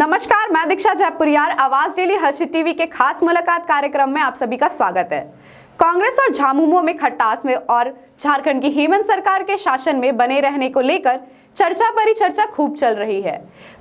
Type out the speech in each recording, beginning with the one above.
नमस्कार, मैं दीक्षा जयपुरियार आवाज डेली हर्षित टीवी के खास मुलाकात कार्यक्रम में आप सभी का स्वागत है। कांग्रेस और झामुमो में खटास में और झारखंड की हेमंत सरकार के शासन में बने रहने को लेकर चर्चा परिचर्चा खूब चल रही है।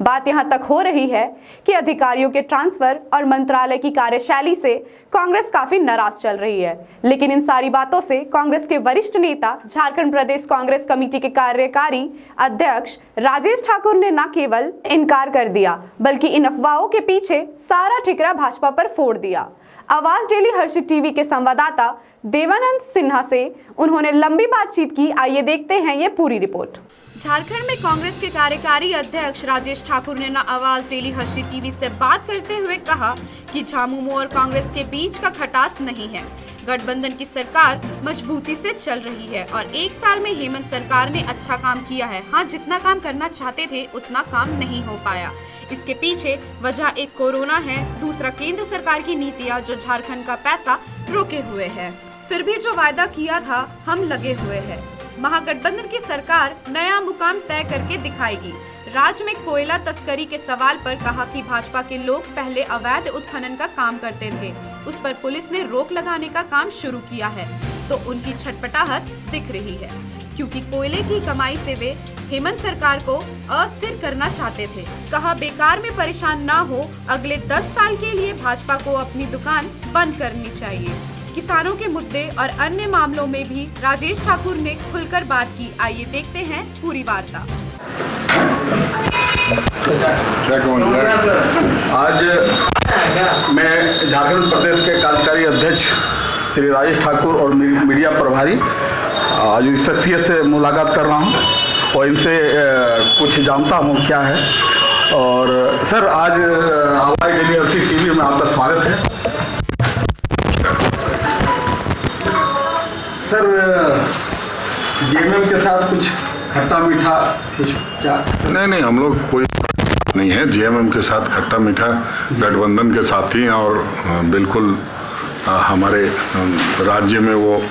बात यहां तक हो रही है कि अधिकारियों के ट्रांसफर और मंत्रालय की कार्यशैली से कांग्रेस काफी नाराज चल रही है। लेकिन इन सारी बातों से कांग्रेस के वरिष्ठ नेता, झारखंड प्रदेश कांग्रेस कमेटी के कार्यकारी अध्यक्ष राजेश ठाकुर ने न केवल इनकार कर दिया बल्कि इन अफवाहों के पीछे सारा ठिकरा भाजपा पर फोड़ दिया। आवाज डेली हर्षित टीवी के संवाददाता देवानंद सिन्हा से उन्होंने लंबी बातचीत की। आइए देखते हैं ये पूरी रिपोर्ट। झारखंड में कांग्रेस के कार्यकारी अध्यक्ष राजेश ठाकुर ने न आवाज डेली हर्षित टीवी से बात करते हुए कहा कि झामुमो और कांग्रेस के बीच का खटास नहीं है। गठबंधन की सरकार मजबूती से चल रही है और एक साल में हेमंत सरकार ने अच्छा काम किया है। हाँ, जितना काम करना चाहते थे उतना काम नहीं हो पाया। इसके पीछे वजह एक कोरोना है, दूसरा केंद्र सरकार की नीतियाँ जो झारखंड का पैसा रोके हुए है। फिर भी जो वायदा किया था हम लगे हुए हैं। महागठबंधन की सरकार नया मुकाम तय करके दिखाएगी। राज्य में कोयला तस्करी के सवाल पर कहा कि भाजपा के लोग पहले अवैध उत्खनन का काम करते थे, उस पर पुलिस ने रोक लगाने का काम शुरू किया है तो उनकी छटपटाहट दिख रही है, क्योंकि कोयले की कमाई से वे हेमंत सरकार को अस्थिर करना चाहते थे। कहा बेकार में परेशान ना हो, अगले 10 साल के लिए भाजपा को अपनी दुकान बंद करनी चाहिए। किसानों के मुद्दे और अन्य मामलों में भी राजेश ठाकुर ने खुलकर बात की। आइए देखते हैं पूरी वार्ता। आज मैं झारखंड प्रदेश के कार्यकारी अध्यक्ष श्री राजेश ठाकुर और मीडिया प्रभारी आज इस शख्सियत से मुलाकात कर रहा हूं और इनसे कुछ जानता हूं क्या है। और सर, आज आवाज डेली हर्षित टीवी में आपका स्वागत है। सर, जेएमएम के साथ कुछ खट्टा मीठा कुछ क्या? नहीं, हम लोग कोई नहीं है जेएमएम के साथ खट्टा मीठा, गठबंधन के साथ ही। और बिल्कुल हमारे राज्य में वो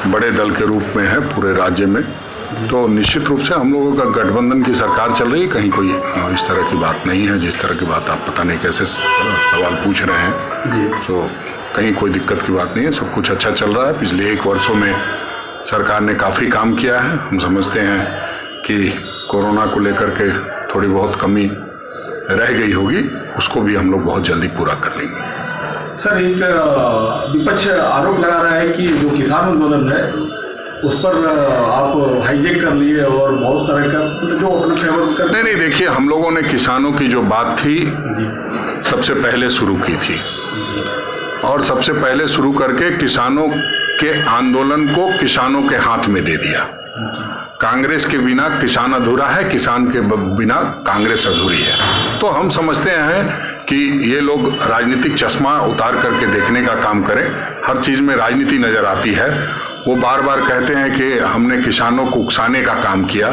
बड़े दल के रूप में है पूरे राज्य में, तो निश्चित रूप से हम लोगों का गठबंधन की सरकार चल रही है। कहीं कोई इस तरह की बात नहीं है जिस तरह की बात आप पता नहीं कैसे सवाल पूछ रहे हैं। तो कहीं कोई दिक्कत की बात नहीं है, सब कुछ अच्छा चल रहा है। पिछले 1 वर्षों में सरकार ने काफ़ी काम किया है। हम समझते हैं कि कोरोना को लेकर के थोड़ी बहुत कमी रह गई होगी, उसको भी हम लोग बहुत जल्दी पूरा कर लेंगे। सर, एक विपक्ष आरोप लगा रहा है कि जो किसान आंदोलन है उस पर आप हाईजेक कर लिए और बहुत तरह का जो अपना फेवर कर। नहीं, देखिए, हम लोगों ने किसानों की जो बात थी सबसे पहले शुरू की थी और सबसे पहले शुरू करके किसानों के आंदोलन को किसानों के हाथ में दे दिया। कांग्रेस के बिना किसान अधूरा है, किसान के बिना कांग्रेस अधूरी है। तो हम समझते हैं कि ये लोग राजनीतिक चश्मा उतार करके देखने का काम करें। हर चीज में राजनीति नजर आती है। वो बार बार कहते हैं कि हमने किसानों को उकसाने का काम किया।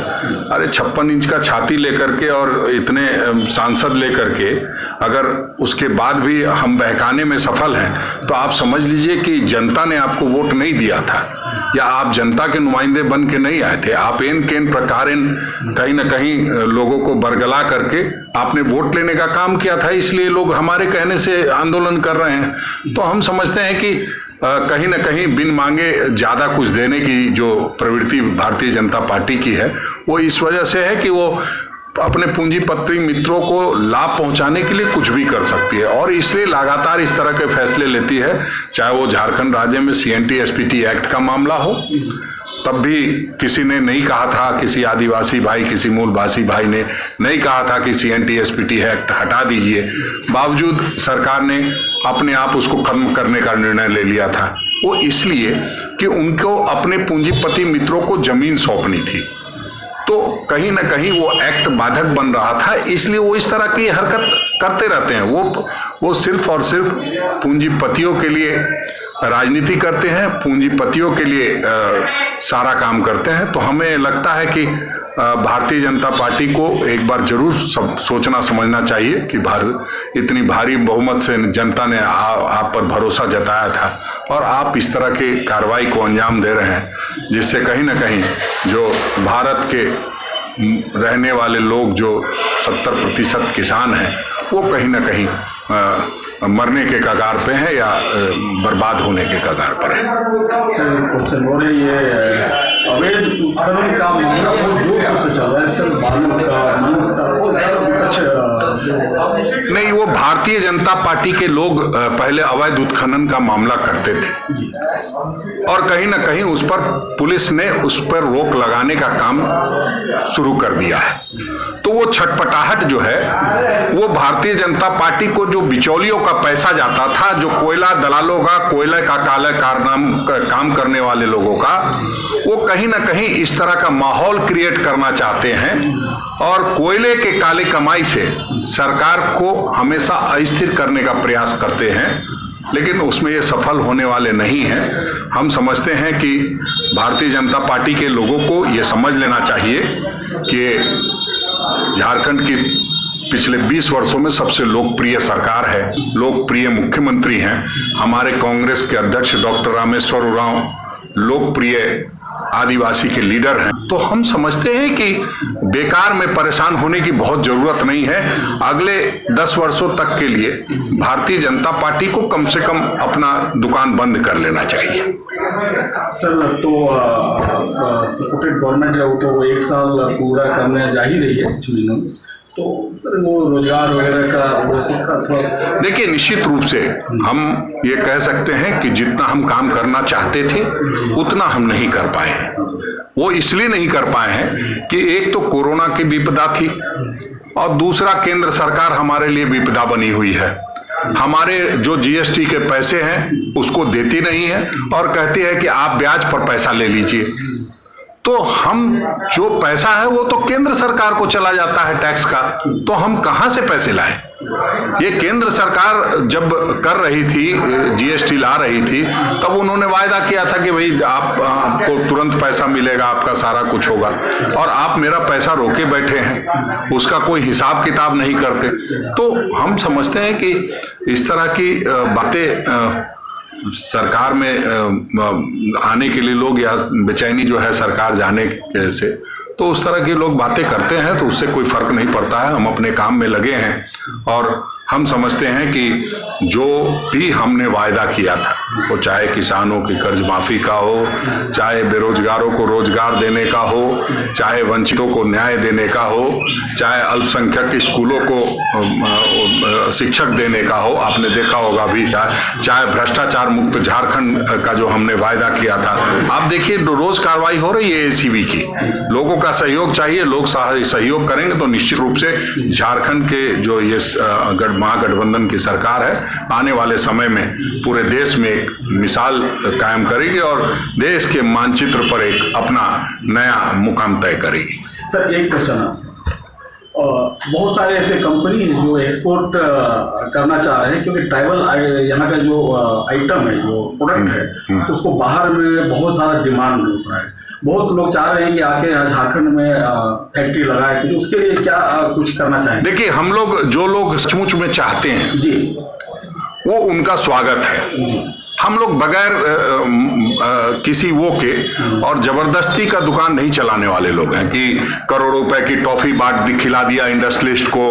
अरे 56 इंच का छाती लेकर के और इतने सांसद लेकर के अगर उसके बाद भी हम बहकाने में सफल हैं तो आप समझ लीजिए कि जनता ने आपको वोट नहीं दिया था या आप जनता के नुमाइंदे बन के नहीं आए थे। आप एन केन प्रकार कहीं न कहीं लोगों को बरगला करके आपने वोट लेने का काम किया था, इसलिए लोग हमारे कहने से आंदोलन कर रहे हैं। तो हम समझते हैं कि कहीं न कहीं बिन मांगे ज्यादा कुछ देने की जो प्रवृत्ति भारतीय जनता पार्टी की है वो इस वजह से है कि वो अपने पूंजीपति मित्रों को लाभ पहुंचाने के लिए कुछ भी कर सकती है और इसलिए लगातार इस तरह के फैसले लेती है। चाहे वो झारखंड राज्य में CNT-SPT एक्ट का मामला हो, तब भी किसी ने नहीं कहा था, किसी आदिवासी भाई, किसी मूलवासी भाई ने नहीं कहा था कि CNT-SPT एक्ट हटा दीजिए, बावजूद सरकार ने अपने आप उसको खत्म करने का निर्णय ले लिया था। वो इसलिए कि उनको अपने पूंजीपति मित्रों को जमीन सौंपनी थी, तो कहीं ना कहीं वो एक्ट बाधक बन रहा था, इसलिए वो इस तरह की हरकत करते रहते हैं। वो सिर्फ और सिर्फ पूंजीपतियों के लिए राजनीति करते हैं, पूंजीपतियों के लिए सारा काम करते हैं। तो हमें लगता है कि भारतीय जनता पार्टी को एक बार जरूर सोचना समझना चाहिए कि इतनी भारी बहुमत से जनता ने आप पर भरोसा जताया था और आप इस तरह की कार्रवाई को अंजाम दे रहे हैं, जिससे कहीं ना कहीं जो भारत के रहने वाले लोग जो 70% किसान हैं वो कहीं ना कहीं मरने के कगार पे हैं या बर्बाद होने के कगार पर है। सर हो रही है अवैध उत्खनन का मामला बहुत जोर से चल रहा है सर, बालू का मांस का नहीं, वो भारतीय जनता पार्टी के लोग पहले अवैध उत्खनन का मामला करते थे और कहीं ना कहीं उस पर पुलिस ने उस पर रोक लगाने का काम शुरू कर दिया है। तो वो छटपटाहट जो है वो भारतीय जनता पार्टी को जो बिचौलियों का पैसा जाता था, जो कोयला दलालों का, कोयला का काला काम करने वाले लोगों का, वो कहीं ना कहीं इस तरह का माहौल क्रिएट करना चाहते हैं और कोयले के काले कमाई से सरकार को हमेशा अस्थिर करने का प्रयास करते हैं, लेकिन उसमें ये सफल होने वाले नहीं हैं। हम समझते हैं कि भारतीय जनता पार्टी के लोगों को ये समझ लेना चाहिए कि झारखंड की पिछले 20 वर्षों में सबसे लोकप्रिय सरकार है, लोकप्रिय मुख्यमंत्री हैं हमारे कांग्रेस के अध्यक्ष डॉक्टर रामेश्वर उरांव, लोकप्रिय आदिवासी के लीडर हैं। तो हम समझते हैं कि बेकार में परेशान होने की बहुत जरूरत नहीं है। अगले 10 वर्षों तक के लिए भारतीय जनता पार्टी को कम से कम अपना दुकान बंद कर लेना चाहिए। सर तो सपोर्टेड गवर्नमेंट है वो तो 1 साल पूरा करने जा ही रही है चुनाव, तो सर वो रोजगार वगैरह का वो सबका थोड़ा देखिए, निश्चित रूप से हम ये कह सकते हैं कि जितना हम काम करना चाहते थे उतना हम नहीं कर पाए हैं। वो इसलिए नहीं कर पाए हैं कि एक तो कोरोना की विपदा थी और दूसरा केंद्र सरकार हमारे लिए विपदा बनी हुई है। हमारे जो जीएसटी के पैसे हैं उसको देती नहीं है और कहती है कि आप ब्याज पर पैसा ले लीजिए। तो हम जो पैसा है वो तो केंद्र सरकार को चला जाता है टैक्स का, तो हम कहां से पैसे लाएं? ये केंद्र सरकार जब कर रही थी, जीएसटी ला रही थी, तब उन्होंने वायदा किया था कि भाई आपको तुरंत पैसा मिलेगा, आपका सारा कुछ होगा, और आप मेरा पैसा रोके बैठे हैं, उसका कोई हिसाब किताब नहीं करते। तो हम समझते हैं कि इस तरह की बातें सरकार में आने के लिए लोग, या बेचैनी जो है सरकार जाने से, तो उस तरह के लोग बातें करते हैं तो उससे कोई फर्क नहीं पड़ता है। हम अपने काम में लगे हैं और हम समझते हैं कि जो भी हमने वायदा किया था, वो चाहे किसानों की कर्ज माफी का हो, चाहे बेरोजगारों को रोजगार देने का हो, चाहे वंचितों को न्याय देने का हो, चाहे अल्पसंख्यक स्कूलों को शिक्षक देने का हो, आपने देखा होगा भी, चाहे भ्रष्टाचार मुक्त झारखंड का जो हमने वायदा किया था। आप देखिए रोज कार्रवाई हो रही है एसीबी की, लोगों का सहयोग चाहिए, लोग सहयोग करेंगे तो निश्चित रूप से झारखंड के जो ये महागठबंधन की सरकार है आने वाले समय में पूरे देश में एक मिसाल कायम करेगी और देश के मानचित्र पर एक अपना नया मुकाम तय करेगी। सर एक क्वेश्चन है, बहुत सारे ऐसे कंपनी हैं जो एक्सपोर्ट करना चाह रहे हैं, क्योंकि ट्राइबल यहाँ का जो आइटम है, जो प्रोडक्ट है, उसको बाहर में बहुत सारा डिमांड हो रहा है। बहुत लोग चाह रहे हैं कि आके झारखंड में फैक्ट्री लगाए, तो उसके लिए क्या कुछ करना चाहेंगे? देखिए, हम लोग जो लोग सचमुच में चाहते हैं जी, वो उनका स्वागत है जी। हम लोग बगैर किसी वो के और जबरदस्ती का दुकान नहीं चलाने वाले लोग हैं कि करोड़ों रुपए की टॉफी बाट खिला दिया इंडस्ट्रियलिस्ट को,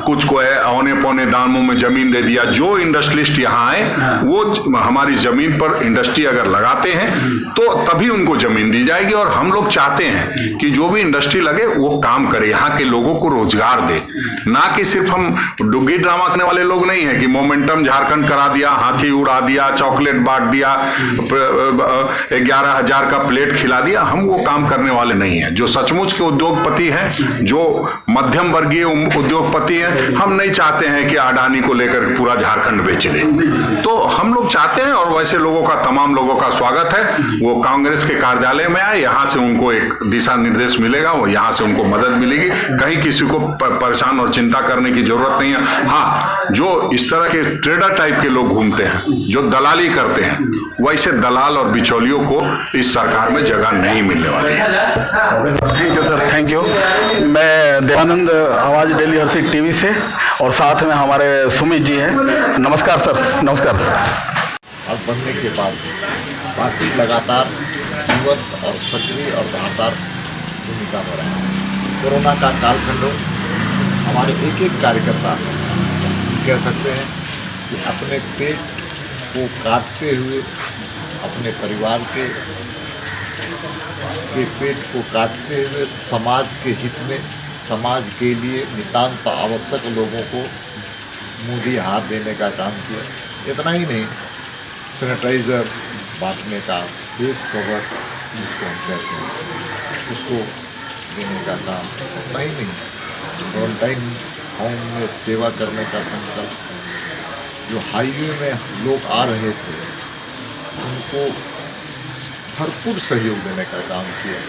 कुछ को है औने पौने दामों में जमीन दे दिया। जो इंडस्ट्रियलिस्ट यहाँ आए वो हमारी जमीन पर इंडस्ट्री अगर लगाते हैं तो तभी उनको जमीन दी जाएगी, और हम लोग चाहते हैं कि जो भी इंडस्ट्री लगे वो काम करे, यहाँ के लोगों को रोजगार दे, ना कि सिर्फ हम डुग्गी ड्रामा करने वाले लोग नहीं है कि मोमेंटम झारखंड करा दिया, हाथी उड़ा दिया, चॉकलेट बांट दिया, 11,000 का प्लेट खिला दिया। हम वो काम करने वाले नहीं हैं। जो सचमुच के उद्योगपति हैं, जो मध्यम वर्गीय उद्योगपति हैं, हम नहीं चाहते हैं कि अडानी को लेकर पूरा झारखंड बेच दें। तो हम लोग चाहते हैं, और वैसे लोगों का, तमाम लोगों का स्वागत है, वो कांग्रेस के कार्यालय में आए, यहाँ से उनको एक दिशा निर्देश मिलेगा, वो यहाँ से उनको मदद मिलेगी। कहीं किसी को परेशान और चिंता करने की जरूरत नहीं है। हाँ, जो इस तरह के ट्रेडर टाइप के लोग घूमते हैं, जो दलाली करते हैं, वैसे दलाल और बिचौलियों को इस सरकार में जगह नहीं मिलने वाली है। Thank you sir, thank you. मैं देवानंद, आवाज डेली हर्षित टीवी से, और साथ में हमारे सुमित जी हैं। नमस्कार सर। नमस्कार। अब बनने के बाद पार्टी लगातार जीवंत और सक्रिय और धारदार भूमिका हो रहा है। कोरोना का कालखंड हो, हमारे एक एक कार्यकर्ता कह सकते हैं कि अपने पेट को काटते हुए अपने परिवार के पेट को काटते हुए समाज के हित में, समाज के लिए नितांत आवश्यक लोगों को मुंह हाथ देने का काम किया। इतना ही नहीं, सैनिटाइज़र बांटने का, फेस कवर जिसको हम कहते हैं उसको देने का काम, उतना ही नहीं, क्वारंटाइन होम में सेवा करने का संकल्प, जो हाईवे में लोग आ रहे थे उनको भरपूर सहयोग देने का काम किया।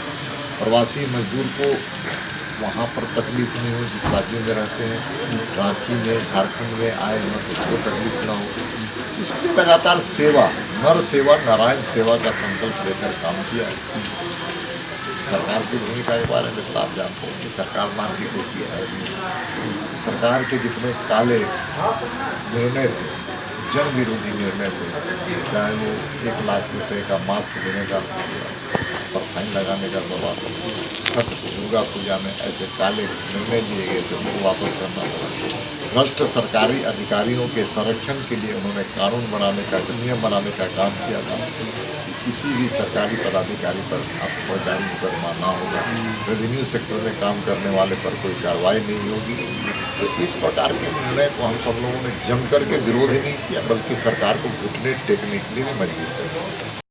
प्रवासी मजदूर को वहाँ पर तकलीफ नहीं हो, जिस राज्य में रहते हैं, रांची में, झारखंड में आए हैं तो उसको तकलीफ ना हो, इसलिए लगातार सेवा, नर सेवा नारायण सेवा का संकल्प लेकर काम किया है। सरकार की भूमिका के बारे में तो आप जानते हैं कि सरकार मार्केट होती है। सरकार के जितने काले निर्णय थे, जन विरोधी निर्णय थे, चाहे वो 1 लाख रुपए का मास्क देने का पर फाइन लगाने का सवाल, छठ दुर्गा पूजा में ऐसे काले निर्णय लिए गए थे उनको वापस करना पड़ा। भ्रष्ट सरकारी अधिकारियों के संरक्षण के लिए उन्होंने कानून बनाने का, नियम बनाने का काम किया था कि किसी भी सरकारी पदाधिकारी पर आपको फौजदारी मुकदमा ना होगा, रेवेन्यू सेक्टर में काम करने वाले पर कोई कार्रवाई नहीं होगी। तो इस प्रकार के निर्णय को हम सब लोगों ने जम करके विरोध ही नहीं किया, बल्कि सरकार को घुटने टेकने के लिए भी मजबूर किया।